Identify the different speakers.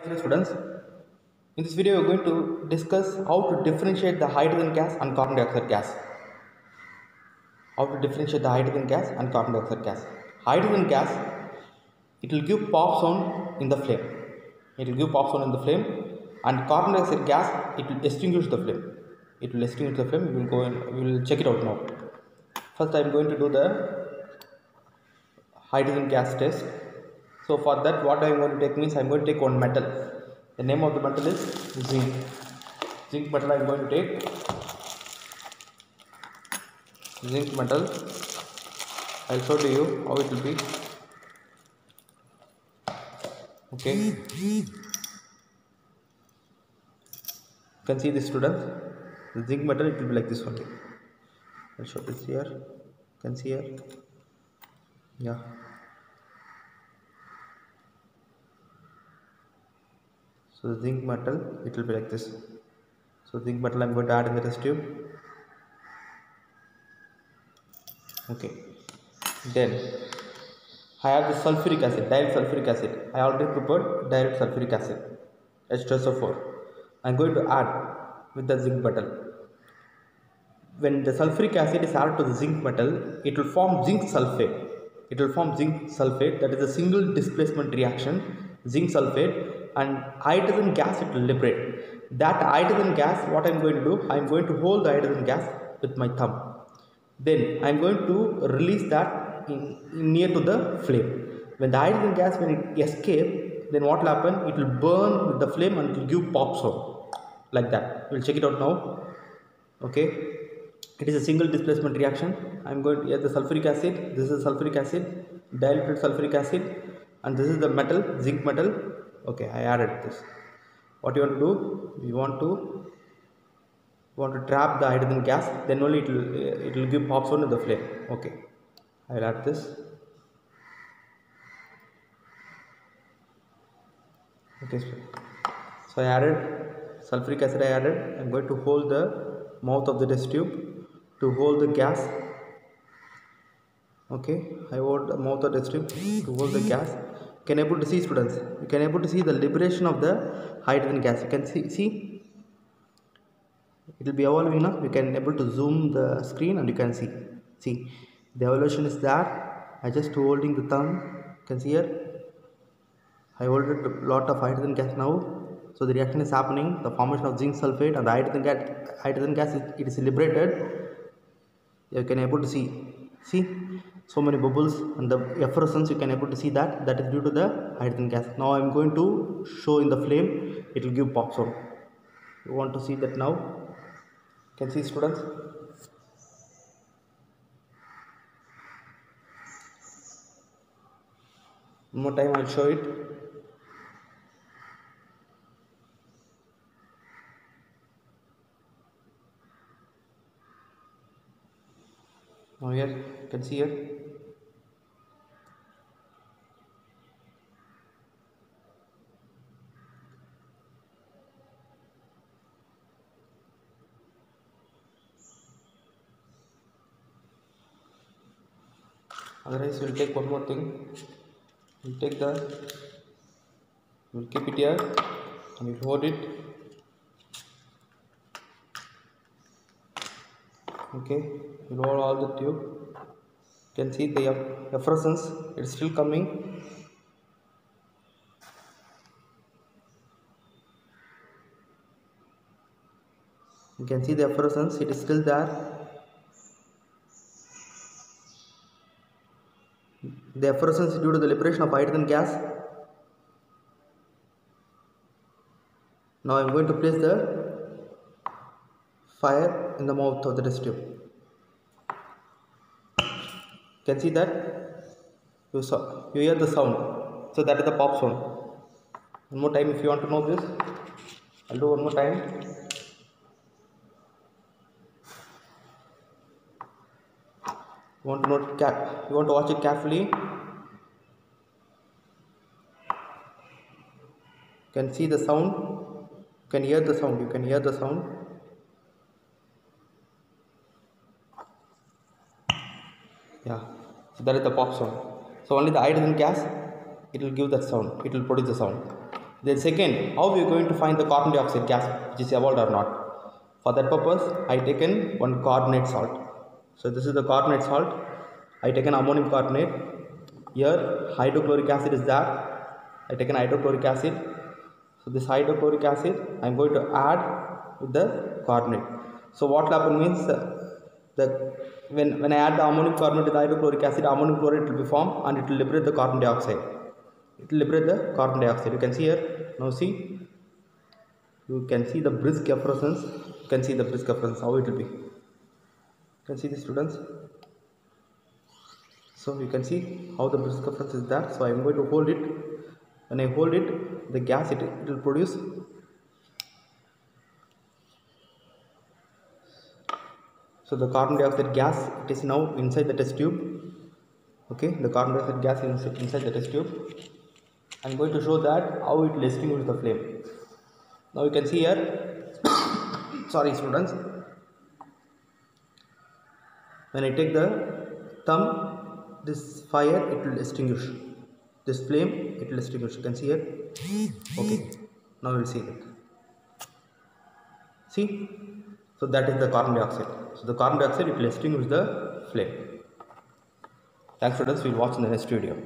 Speaker 1: Hello students, in this video we are going to discuss how to differentiate the hydrogen gas and carbon dioxide gas. How to differentiate the hydrogen gas and carbon dioxide gas. Hydrogen gas, it will give pop sound in the flame. It will give pop sound in the flame, and carbon dioxide gas, it will extinguish the flame. It will extinguish the flame. We will go and we will check it out now. First, I am going to do the hydrogen gas test. So for that, what I am going to take means I am going to take one metal. The name of the metal is zinc. Zinc metal I am going to take. Zinc metal. I will show to you how it will be. Okay. You can see this, students. The zinc metal, it will be like this only. I'll show this here. You can see here. Yeah. So the zinc metal, it will be like this. So zinc metal I am going to add in the test tube. Okay. Then I have the sulfuric acid, direct sulfuric acid. I already prepared direct sulfuric acid, H2SO4. I am going to add with the zinc metal. When the sulfuric acid is added to the zinc metal, it will form zinc sulfate. It will form zinc sulfate, that is a single displacement reaction, zinc sulfate, and hydrogen gas it will liberate. That hydrogen gas, what I am going to do, I am going to hold the hydrogen gas with my thumb. Then I am going to release that near to the flame. When the hydrogen gas, when it escapes, then what will happen? It will burn with the flame and it will give pop sound like that. We will check it out now. Okay, it is a single displacement reaction. I am going to add the sulfuric acid. This is sulfuric acid, diluted sulfuric acid, and this is the metal, zinc metal. Okay, I added this. What you want to do? You want to trap the hydrogen gas, then only it will give pop sound in the flame. Okay, I will add this. Okay, so I added sulfuric acid. I am going to hold the mouth of the test tube to hold the gas. Okay, I hold the mouth of the test tube to hold the gas. You can able to see, students, you can able to see the liberation of the hydrogen gas. You can see it will be evolving now. You can able to zoom the screen and you can see the evolution is there. I just holding the thumb. You can see here I hold a lot of hydrogen gas now. So the reaction is happening, the formation of zinc sulfate, and the hydrogen gas it is liberated. You can able to see so many bubbles and the efflorescence. You can able to see that is due to the hydrogen gas. Now I am going to show in the flame. It will give pop sound. You want to see that now? You can see, students. One more time I will show it. Now here you can see here. Otherwise we'll take one more thing. We'll keep it here and we'll hold it. Okay, we'll hold all the tube. You can see the efflorescence, it's still coming. You can see the efflorescence, it is still there. The efflorescence is due to the liberation of hydrogen gas. Now I am going to place the fire in the mouth of the test tube. You can see that you hear the sound. So that is the pop sound. One more time, if you want to know this, I'll do one more time. You want to watch it carefully. You can see the sound. You can hear the sound. Yeah, so that is the pop sound. So only the hydrogen gas, it will give that sound. It will produce the sound. Then second, how we are going to find the carbon dioxide gas which is evolved or not. For that purpose, I taken one carbonate salt. So this is the carbonate salt. I taken ammonium carbonate. Here hydrochloric acid is there. I taken hydrochloric acid. So this hydrochloric acid I am going to add with the carbonate. So what will happen means when I add the ammonium carbonate to the hydrochloric acid, ammonium chloride will be formed and it will liberate the carbon dioxide. It will liberate the carbon dioxide. You can see here. Now see. You can see the brisk efflorescence. You can see the brisk efflorescence how it will be. You can see the students. So you can see how the brisk efflorescence is there. So I am going to hold it. When I hold it, the gas it will produce. So the carbon dioxide gas it is now inside the test tube. Okay, the carbon dioxide gas is inside the test tube. I am going to show that how it will extinguish the flame. Now you can see here. Sorry students. When I take the thumb, this fire it will extinguish. This flame it will extinguish. You can see here. Okay. Now we will see it. See. So that is the carbon dioxide. So the carbon dioxide it will extinguish the flame. Thanks students. We will watch in the next video.